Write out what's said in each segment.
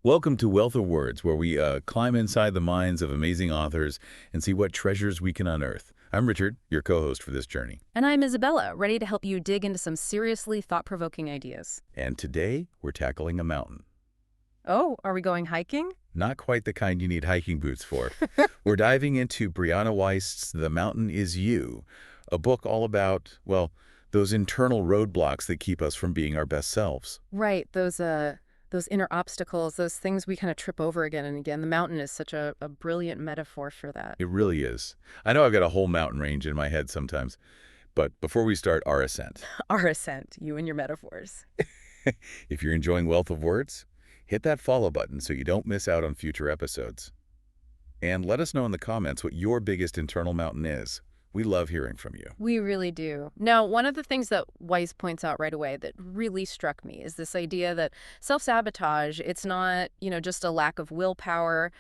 Welcome to Wealth of Words, where we climb inside the minds of amazing authors and see what treasures we can unearth. I'm Richard, your co-host for this journey. And I'm Isabella, ready to help you dig into some seriously thought-provoking ideas. And today, we're tackling a mountain. Oh, are we going hiking? Not quite the kind you need hiking boots for. We're diving into Brianna Wiest's The Mountain Is You, a book all about, well, those internal roadblocks that keep us from being our best selves. Right, those inner obstacles, those things we kind of trip over again and again. The mountain is such a brilliant metaphor for that. It really is. I know I've got a whole mountain range in my head sometimes, but before we start our ascent, Our ascent, you and your metaphors. if you're enjoying Wealth of Words, hit that follow button so you don't miss out on future episodes. And let us know in the comments what your biggest internal mountain is. We love hearing from you. We really do. Now, one of the things that Weiss points out right away that really struck me is this idea that self-sabotage, it's not, just a lack of willpower.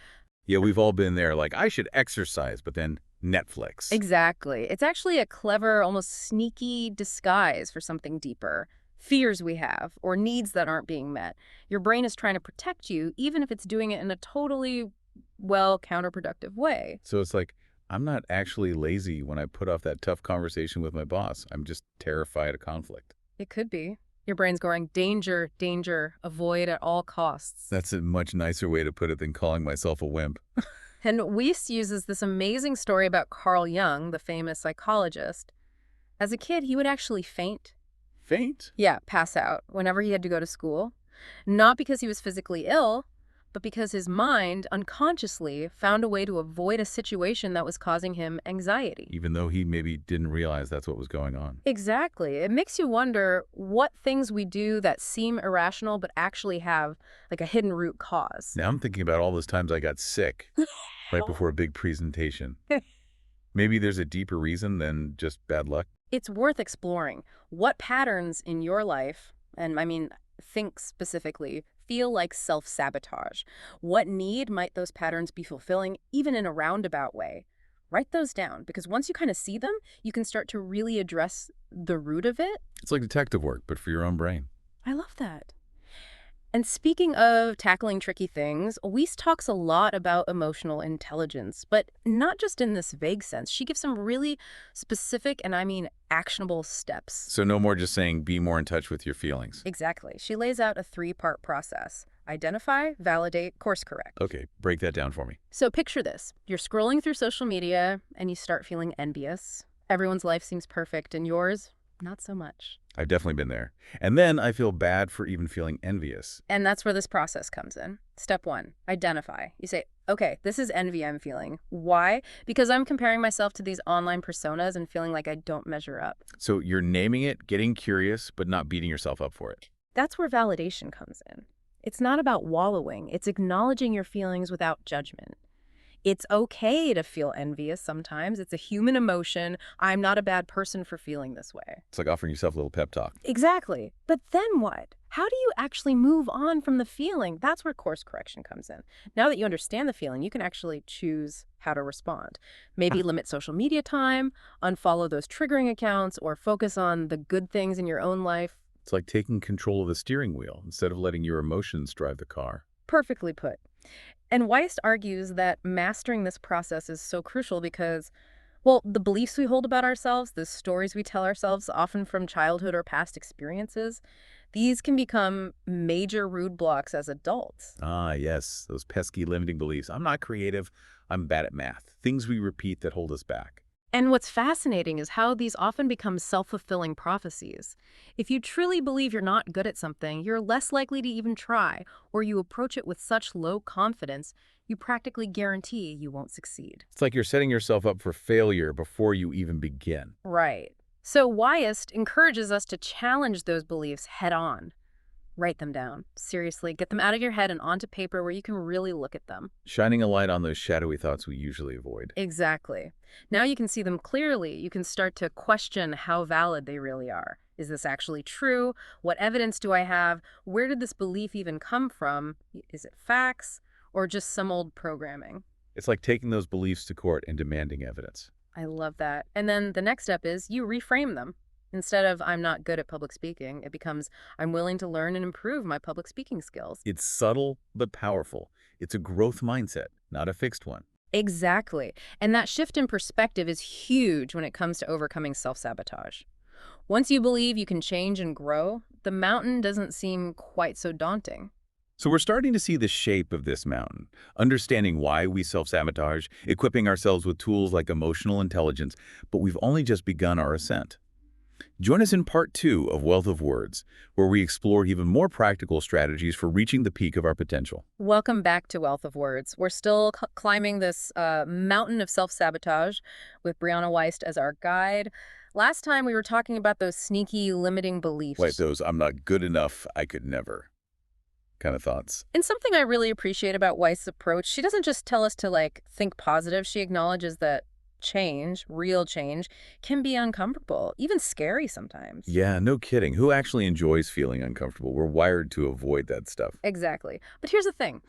Yeah, we've all been there, like, I should exercise, but then Netflix. Exactly. It's actually a clever, almost sneaky disguise for something deeper. Fears we have, or needs that aren't being met. Your brain is trying to protect you, even if it's doing it in a totally, counterproductive way. So it's like, I'm not actually lazy when I put off that tough conversation with my boss. I'm just terrified of conflict. It could be. Your brain's going, danger, danger, avoid at all costs. That's a much nicer way to put it than calling myself a wimp. And Wiest uses this amazing story about Carl Jung, the famous psychologist. As a kid, he would actually faint. Faint? Yeah, pass out whenever he had to go to school. Not because he was physically ill, but because his mind unconsciously found a way to avoid a situation that was causing him anxiety. Even though he maybe didn't realize that's what was going on. Exactly. It makes you wonder what things we do that seem irrational but actually have like a hidden root cause. Now I'm thinking about all those times I got sick right before a big presentation. Maybe there's a deeper reason than just bad luck. It's worth exploring what patterns in your life, and think specifically, feel like self-sabotage. What need might those patterns be fulfilling, even in a roundabout way? Write those down, because once you kind of see them, you can start to really address the root of it. It's like detective work, but for your own brain. I love that. And speaking of tackling tricky things, Wiest talks a lot about emotional intelligence, but not just in this vague sense. She gives some really specific and actionable steps. So no more just saying be more in touch with your feelings. Exactly. She lays out a three-part process. Identify, validate, course correct. Okay, break that down for me. So picture this. You're scrolling through social media and you start feeling envious. Everyone's life seems perfect and yours, not so much. I've definitely been there. And then I feel bad for even feeling envious. And that's where this process comes in. Step one, identify. You say, okay, this is envy I'm feeling. Why? Because I'm comparing myself to these online personas and feeling like I don't measure up. So you're naming it, getting curious, but not beating yourself up for it. That's where validation comes in. It's not about wallowing. It's acknowledging your feelings without judgment. It's okay to feel envious sometimes. It's a human emotion. I'm not a bad person for feeling this way. It's like offering yourself a little pep talk. Exactly. But then what? How do you actually move on from the feeling? That's where course correction comes in. Now that you understand the feeling, you can actually choose how to respond. Maybe limit social media time, unfollow those triggering accounts, or focus on the good things in your own life. It's like taking control of the steering wheel instead of letting your emotions drive the car. Perfectly put. And Wiest argues that mastering this process is so crucial because, the beliefs we hold about ourselves, the stories we tell ourselves, often from childhood or past experiences, these can become major roadblocks as adults. Ah, yes, those pesky limiting beliefs. I'm not creative. I'm bad at math. Things we repeat that hold us back. And what's fascinating is how these often become self-fulfilling prophecies. If you truly believe you're not good at something, you're less likely to even try, or you approach it with such low confidence, you practically guarantee you won't succeed. It's like you're setting yourself up for failure before you even begin. Right. So Wiest encourages us to challenge those beliefs head on. Write them down. Seriously, get them out of your head and onto paper where you can really look at them. Shining a light on those shadowy thoughts we usually avoid. Exactly. Now you can see them clearly. You can start to question how valid they really are. Is this actually true? What evidence do I have? Where did this belief even come from? Is it facts or just some old programming? It's like taking those beliefs to court and demanding evidence. I love that. And then the next step is you reframe them. Instead of I'm not good at public speaking, it becomes I'm willing to learn and improve my public speaking skills. It's subtle but powerful. It's a growth mindset, not a fixed one. Exactly. And that shift in perspective is huge when it comes to overcoming self-sabotage. Once you believe you can change and grow, the mountain doesn't seem quite so daunting. So we're starting to see the shape of this mountain, understanding why we self-sabotage, equipping ourselves with tools like emotional intelligence, but we've only just begun our ascent. Join us in part 2 of Wealth of Words, where we explore even more practical strategies for reaching the peak of our potential. Welcome back to Wealth of Words. We're still climbing this mountain of self-sabotage with Brianna Wiest as our guide. Last time we were talking about those sneaky limiting Like beliefs. those "I'm not good enough, I could never" kind of thoughts. And something I really appreciate about Weist's approach, she doesn't just tell us to think positive. She acknowledges that change, real change, can be uncomfortable, even scary sometimes. Yeah, no kidding. Who actually enjoys feeling uncomfortable? We're wired to avoid that stuff. Exactly. But here's the thing.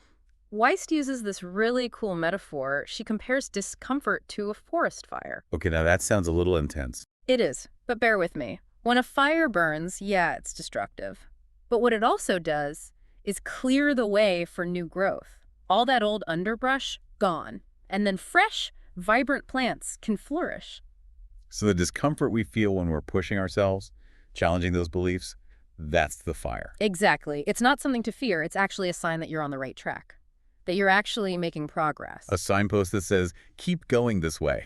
Weist uses this really cool metaphor. She compares discomfort to a forest fire. Okay, now that sounds a little intense. It is, but bear with me. When a fire burns, yeah, it's destructive. But what it also does is clear the way for new growth. All that old underbrush, gone. And then fresh, vibrant plants can flourish. So the discomfort we feel when we're pushing ourselves, challenging those beliefs, that's the fire. Exactly. It's not something to fear. It's actually a sign that you're on the right track, that you're actually making progress. A signpost that says, keep going this way.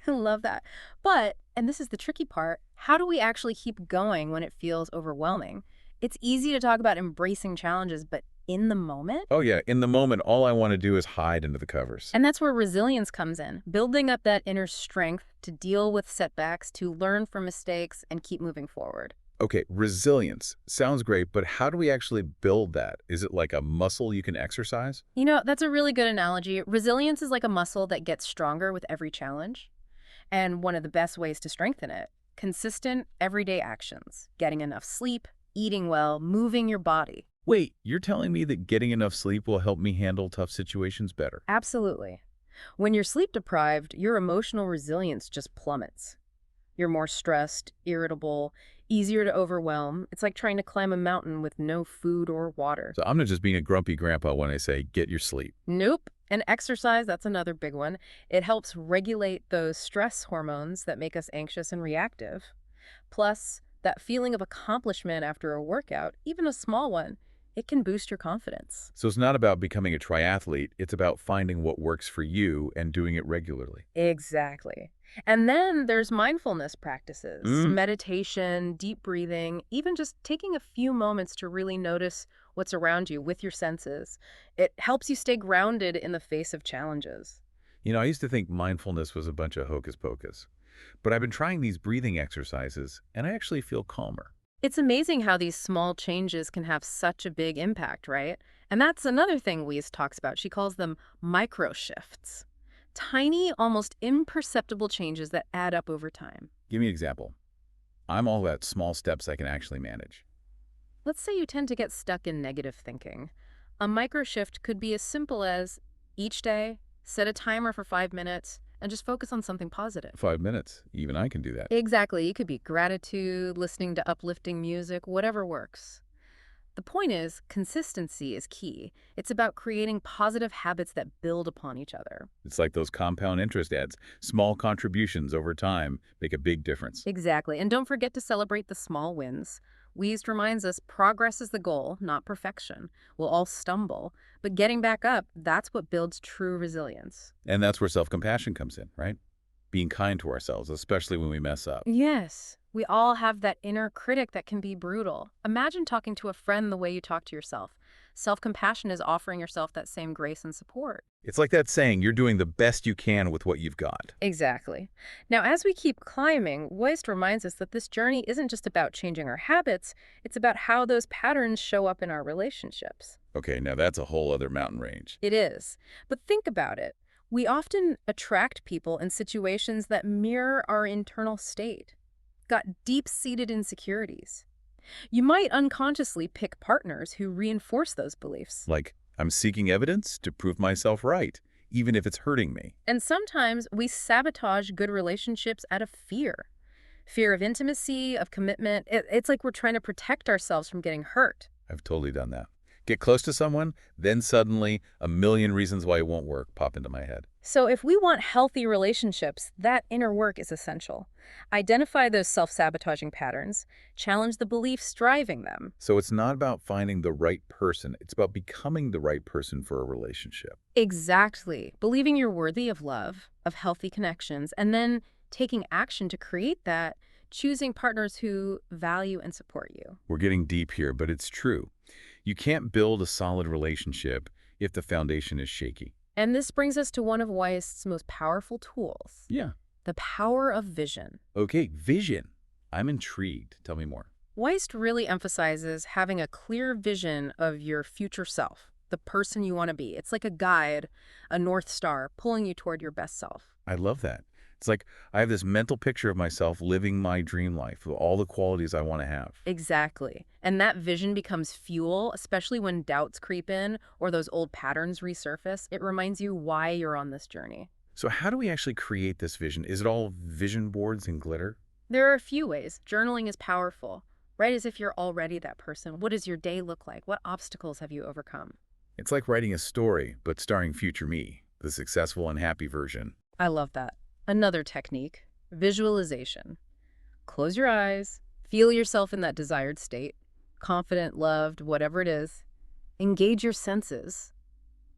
I love that. But, and this is the tricky part, how do we actually keep going when it feels overwhelming? It's easy to talk about embracing challenges, but in the moment? Oh yeah, in the moment, all I want to do is hide under the covers. And that's where resilience comes in, building up that inner strength to deal with setbacks, to learn from mistakes, and keep moving forward. Okay, resilience. Sounds great, but how do we actually build that? Is it like a muscle you can exercise? You know, that's a really good analogy. Resilience is like a muscle that gets stronger with every challenge. And one of the best ways to strengthen it, consistent everyday actions, getting enough sleep, eating well, moving your body. Wait, you're telling me that getting enough sleep will help me handle tough situations better? Absolutely. When you're sleep deprived, your emotional resilience just plummets. You're more stressed, irritable, easier to overwhelm. It's like trying to climb a mountain with no food or water. So I'm not just being a grumpy grandpa when I say, get your sleep. Nope. And exercise, that's another big one. It helps regulate those stress hormones that make us anxious and reactive. Plus, that feeling of accomplishment after a workout, even a small one, it can boost your confidence. So it's not about becoming a triathlete, it's about finding what works for you and doing it regularly. Exactly. And then there's mindfulness practices, meditation, deep breathing, even just taking a few moments to really notice what's around you with your senses. It helps you stay grounded in the face of challenges. You know, I used to think mindfulness was a bunch of hocus pocus, but I've been trying these breathing exercises and I actually feel calmer. It's amazing how these small changes can have such a big impact, right? And that's another thing Wiest talks about. She calls them micro shifts. Tiny, almost imperceptible changes that add up over time. Give me an example. I'm all about small steps I can actually manage. Let's say you tend to get stuck in negative thinking. A micro shift could be as simple as each day, set a timer for 5 minutes, and just focus on something positive. 5 minutes, even I can do that. Exactly. It could be gratitude, listening to uplifting music, whatever works. The point is, consistency is key. It's about creating positive habits that build upon each other. It's like those compound interest ads. Small contributions over time make a big difference. Exactly. And don't forget to celebrate the small wins. Wiest reminds us progress is the goal, not perfection. We'll all stumble, but getting back up, that's what builds true resilience. And that's where self-compassion comes in, right? Being kind to ourselves, especially when we mess up. Yes, we all have that inner critic that can be brutal. Imagine talking to a friend the way you talk to yourself. Self-compassion is offering yourself that same grace and support. It's like that saying, you're doing the best you can with what you've got. Exactly. Now, as we keep climbing, Wiest reminds us that this journey isn't just about changing our habits, it's about how those patterns show up in our relationships. Okay, now that's a whole other mountain range. It is. But think about it. We often attract people in situations that mirror our internal state, got deep-seated insecurities. You might unconsciously pick partners who reinforce those beliefs. Like, I'm seeking evidence to prove myself right, even if it's hurting me. And sometimes we sabotage good relationships out of fear. Fear of intimacy, of commitment. It's like we're trying to protect ourselves from getting hurt. I've totally done that. Get close to someone, then suddenly a million reasons why it won't work pop into my head. So if we want healthy relationships, that inner work is essential. Identify those self-sabotaging patterns, challenge the beliefs driving them. So it's not about finding the right person. It's about becoming the right person for a relationship. Exactly. Believing you're worthy of love, of healthy connections, and then taking action to create that, choosing partners who value and support you. We're getting deep here, but it's true. You can't build a solid relationship if the foundation is shaky. And this brings us to one of Wiest's most powerful tools, Yeah. the power of vision. Okay, vision. I'm intrigued. Tell me more. Wiest really emphasizes having a clear vision of your future self, the person you want to be. It's like a guide, a North Star, pulling you toward your best self. I love that. It's like I have this mental picture of myself living my dream life with all the qualities I want to have. Exactly. And that vision becomes fuel, especially when doubts creep in or those old patterns resurface. It reminds you why you're on this journey. So how do we actually create this vision? Is it all vision boards and glitter? There are a few ways. Journaling is powerful. Write as if you're already that person. What does your day look like? What obstacles have you overcome? It's like writing a story, but starring future me, the successful and happy version. I love that. Another technique, visualization. Close your eyes, feel yourself in that desired state, confident, loved, whatever it is. Engage your senses.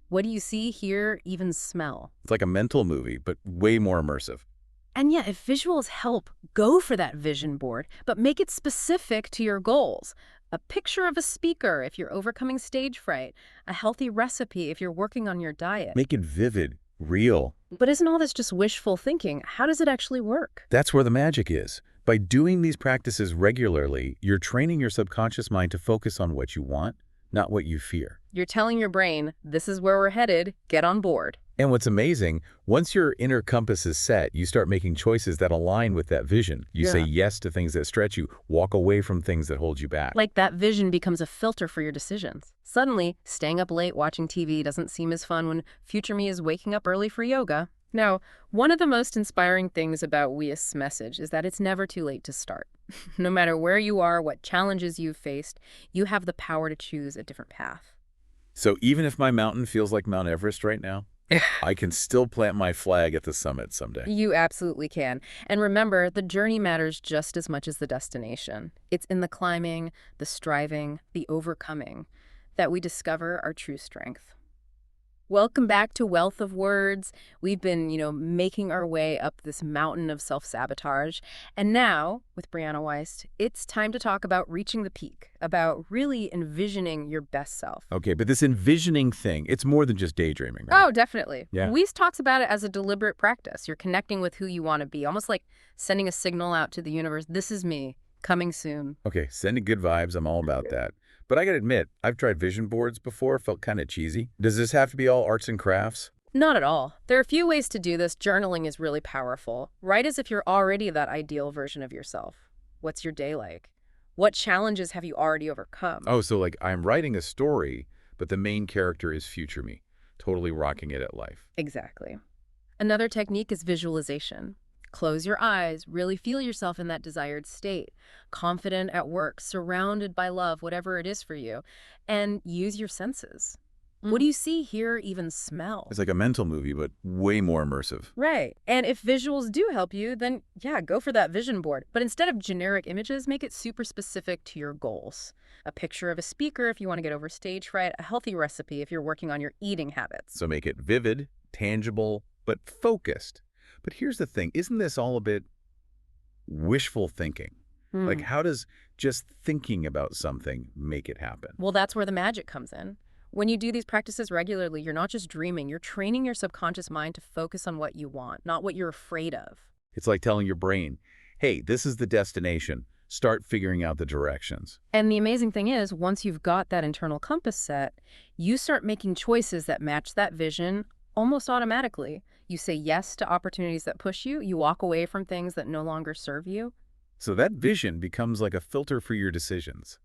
What do you see, hear, even smell? It's like a mental movie, but way more immersive. And yeah, if visuals help, go for that vision board, but make it specific to your goals. A picture of a speaker if you're overcoming stage fright, a healthy recipe if you're working on your diet. Make it vivid, real. But isn't all this just wishful thinking? How does it actually work? That's where the magic is. By doing these practices regularly, you're training your subconscious mind to focus on what you want, not what you fear. You're telling your brain, this is where we're headed, get on board. And what's amazing, once your inner compass is set, you start making choices that align with that vision. You say yes to things that stretch you, walk away from things that hold you back. Like that vision becomes a filter for your decisions. Suddenly, staying up late watching TV doesn't seem as fun when future me is waking up early for yoga. Now, one of the most inspiring things about Wiest's message is that it's never too late to start. No matter where you are, what challenges you've faced, you have the power to choose a different path. So even if my mountain feels like Mount Everest right now, I can still plant my flag at the summit someday. You absolutely can. And remember, the journey matters just as much as the destination. It's in the climbing, the striving, the overcoming that we discover our true strength. Welcome back to Wealth of Words. We've been, making our way up this mountain of self-sabotage. And now, with Brianna Wiest, it's time to talk about reaching the peak, about really envisioning your best self. Okay, but this envisioning thing, it's more than just daydreaming, right? Oh, definitely. Yeah. Wiest talks about it as a deliberate practice. You're connecting with who you want to be, almost like sending a signal out to the universe. This is me, coming soon. Okay, sending good vibes, I'm all about that. But I gotta admit, I've tried vision boards before, felt kind of cheesy. Does this have to be all arts and crafts? Not at all. There are a few ways to do this. Journaling is really powerful. Write as if you're already that ideal version of yourself. What's your day like? What challenges have you already overcome? Oh, so like I'm writing a story, but the main character is future me, totally rocking it at life. Exactly. Another technique is visualization. Close your eyes, really feel yourself in that desired state, confident at work, surrounded by love, whatever it is for you, and use your senses. What do you see, hear, even smell? It's like a mental movie, but way more immersive. Right. And if visuals do help you, then yeah, go for that vision board. But instead of generic images, make it super specific to your goals. A picture of a speaker if you want to get over stage fright, a healthy recipe if you're working on your eating habits. So make it vivid, tangible, but focused. But here's the thing, isn't this all a bit wishful thinking? Like how does just thinking about something make it happen? Well, that's where the magic comes in. When you do these practices regularly, you're not just dreaming, you're training your subconscious mind to focus on what you want, not what you're afraid of. It's like telling your brain, hey, this is the destination. Start figuring out the directions. And the amazing thing is, once you've got that internal compass set, you start making choices that match that vision almost automatically. You say yes to opportunities that push you. You walk away from things that no longer serve you. So that vision becomes like a filter for your decisions.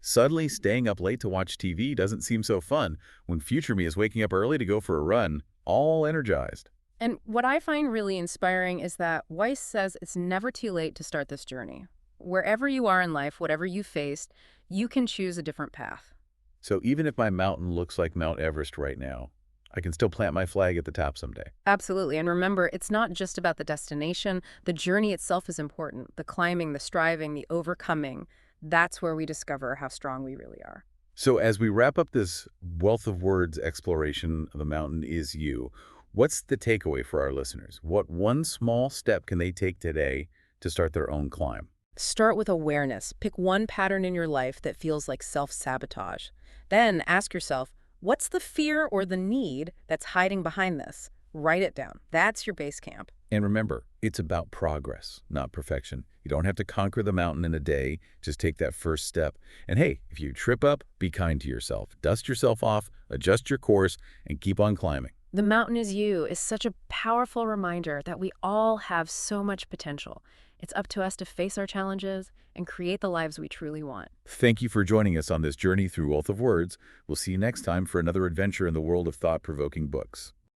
Suddenly, staying up late to watch TV doesn't seem so fun when future me is waking up early to go for a run, all energized. And what I find really inspiring is that Weiss says it's never too late to start this journey. Wherever you are in life, whatever you faced, you can choose a different path. So even if my mountain looks like Mount Everest right now, I can still plant my flag at the top someday. Absolutely. And remember, it's not just about the destination. The journey itself is important. The climbing, the striving, the overcoming. That's where we discover how strong we really are. So as we wrap up this wealth of words exploration of the mountain is you, what's the takeaway for our listeners? What one small step can they take today to start their own climb? Start with awareness. Pick one pattern in your life that feels like self-sabotage. Then ask yourself, what's the fear or the need that's hiding behind this? Write it down. That's your base camp. And remember, it's about progress, not perfection. You don't have to conquer the mountain in a day. Just take that first step. And hey, if you trip up, be kind to yourself. Dust yourself off, adjust your course, and keep on climbing. The mountain is you is such a powerful reminder that we all have so much potential. It's up to us to face our challenges and create the lives we truly want. Thank you for joining us on this journey through Wealth of Words. We'll see you next time for another adventure in the world of thought-provoking books.